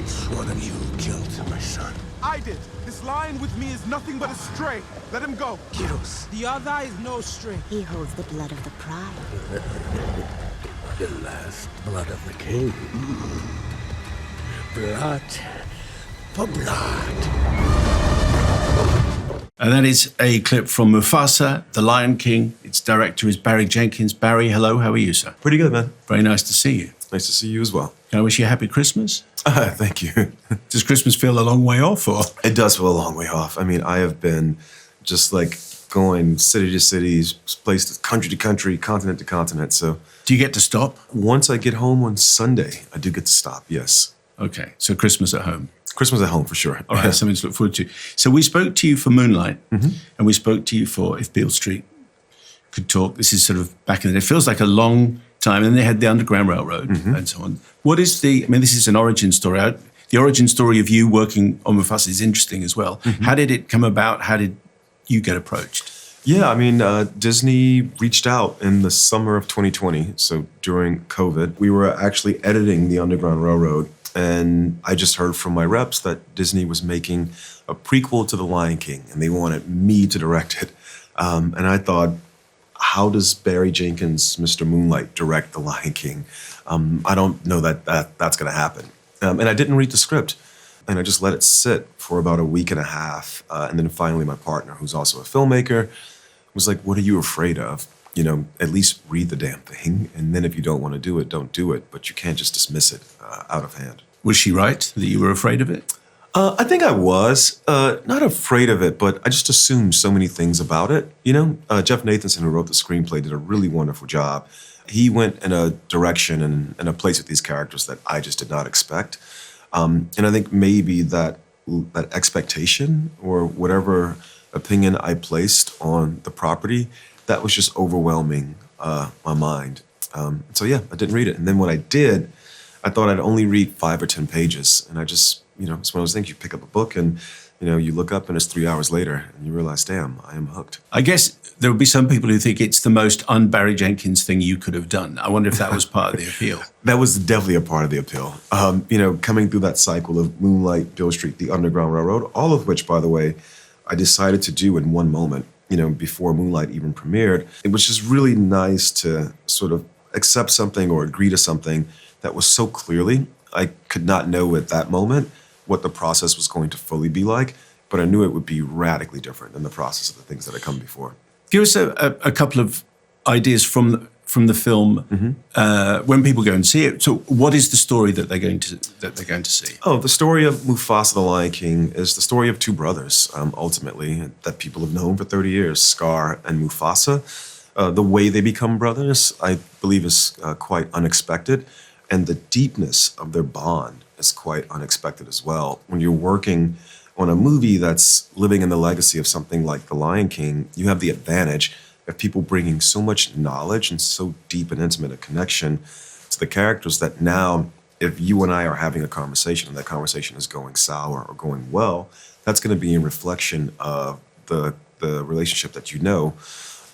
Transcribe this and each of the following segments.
Which one of you killed my son? I did. This lion with me is nothing but a stray. Let him go. Kiros. The other is no stray. He holds the blood of the pride. The last blood of the king. Blood for blood. And that is a clip from Mufasa, The Lion King. Its director is Barry Jenkins. Barry, hello, how are you, sir? Pretty good, man. Very nice to see you. Nice to see you as well. Can I wish you a happy Christmas? Thank you. Does Christmas feel a long way off, or? It does feel a long way off. I mean, I have been just like going city to city, place to country to country, continent to continent. So Do you get to stop? once I get home on Sunday, I do get to stop, yes. Okay, so Christmas at home. Christmas at home for sure. All right, something to look forward to. So we spoke to you for Moonlight, and we spoke to you for If Beale Street Could Talk. This is sort of back in the day. It feels like a long time. And they had the Underground Railroad and so on. What is this is an origin story. The origin story of you working on Mufasa is interesting as well. How did it come about? How did you get approached? Yeah, I mean, Disney reached out in the summer of 2020. So during COVID, we were actually editing the Underground Railroad. And I just heard from my reps that Disney was making a prequel to The Lion King, and they wanted me to direct it. And I thought, how does Barry Jenkins, Mr. Moonlight, direct The Lion King? I don't know that's going to happen. And I didn't read the script. And I just let it sit for about a week and a half. And then finally, my partner, who's also a filmmaker, was like, what are you afraid of? You know, at least read the damn thing. And then if you don't want to do it, don't do it. But you can't just dismiss it out of hand. Was she right that you were afraid of it? I think I was. Not afraid of it, but I just assumed so many things about it. You know, Jeff Nathanson, who wrote the screenplay, did a really wonderful job. He went in a direction and a place with these characters that I just did not expect. And I think maybe that expectation or whatever opinion I placed on the property, that was just overwhelming my mind. So yeah, I didn't read it. And then when I did, I thought I'd only read 5 or 10 pages. And I just, it's one of those things, you pick up a book and, you look up and it's 3 hours later and you realize, damn, I am hooked. I guess there would be some people who think it's the most un-Barry Jenkins thing you could have done. I wonder if that was part of the appeal. That was definitely a part of the appeal. Coming through that cycle of Moonlight, Beale Street, the Underground Railroad, all of which, by the way, I decided to do in one moment, before Moonlight even premiered. It was just really nice to sort of accept something or agree to something that was so clearly, I could not know at that moment what the process was going to fully be like, but I knew it would be radically different than the process of the things that had come before. Give us a couple of ideas from the film when people go and see it. So, what is the story that they're going to see? Oh, the story of Mufasa the Lion King is the story of two brothers, ultimately, that people have known for 30 years, Scar and Mufasa. The way they become brothers, I believe, is quite unexpected. And the deepness of their bond is quite unexpected as well. When you're working on a movie that's living in the legacy of something like The Lion King, you have the advantage of people bringing so much knowledge and so deep and intimate a connection to the characters that now, if you and I are having a conversation and that conversation is going sour or going well, that's going to be in reflection of the relationship that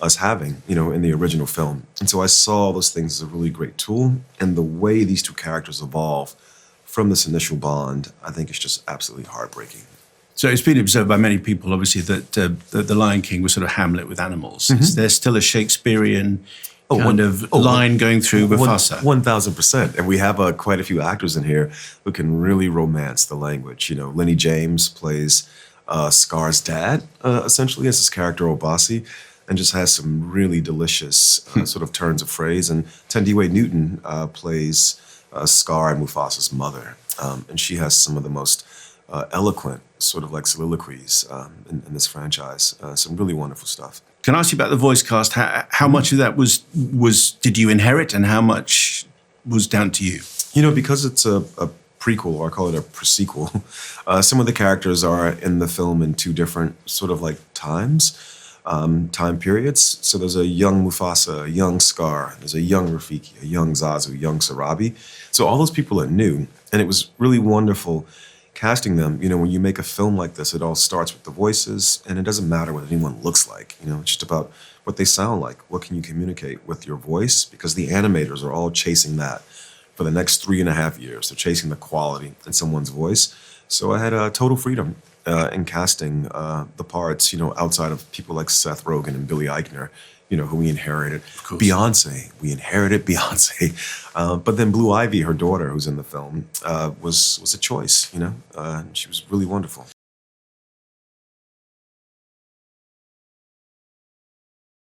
us having, in the original film. And so I saw those things as a really great tool. And the way these two characters evolve from this initial bond, I think is just absolutely heartbreaking. So it's been observed by many people, obviously, that The Lion King was sort of Hamlet with animals. Is there still a Shakespearean line going through Mufasa? 1,000%. And we have quite a few actors in here who can really romance the language. Lenny James plays Scar's dad, essentially, as his character Obasi, and just has some really delicious sort of turns of phrase. And Tendiwe Newton plays Scar and Mufasa's mother. And she has some of the most eloquent sort of like soliloquies in this franchise. Some really wonderful stuff. Can I ask you about the voice cast? How much of that was did you inherit and how much was down to you? Because it's a prequel, or I call it a pre-sequel, some of the characters are in the film in two different sort of like time periods. So there's a young Mufasa, a young Scar, there's a young Rafiki, a young Zazu, a young Sarabi. So all those people are new. And it was really wonderful casting them. When you make a film like this, it all starts with the voices, and it doesn't matter what anyone looks like. It's just about what they sound like. What can you communicate with your voice? Because the animators are all chasing that for the next 3.5 years. They're chasing the quality in someone's voice. So I had total freedom in casting the parts, outside of people like Seth Rogen and Billy Eichner, who we inherited. Beyonce, we inherited Beyonce. But then Blue Ivy, her daughter, who's in the film, was a choice, and she was really wonderful.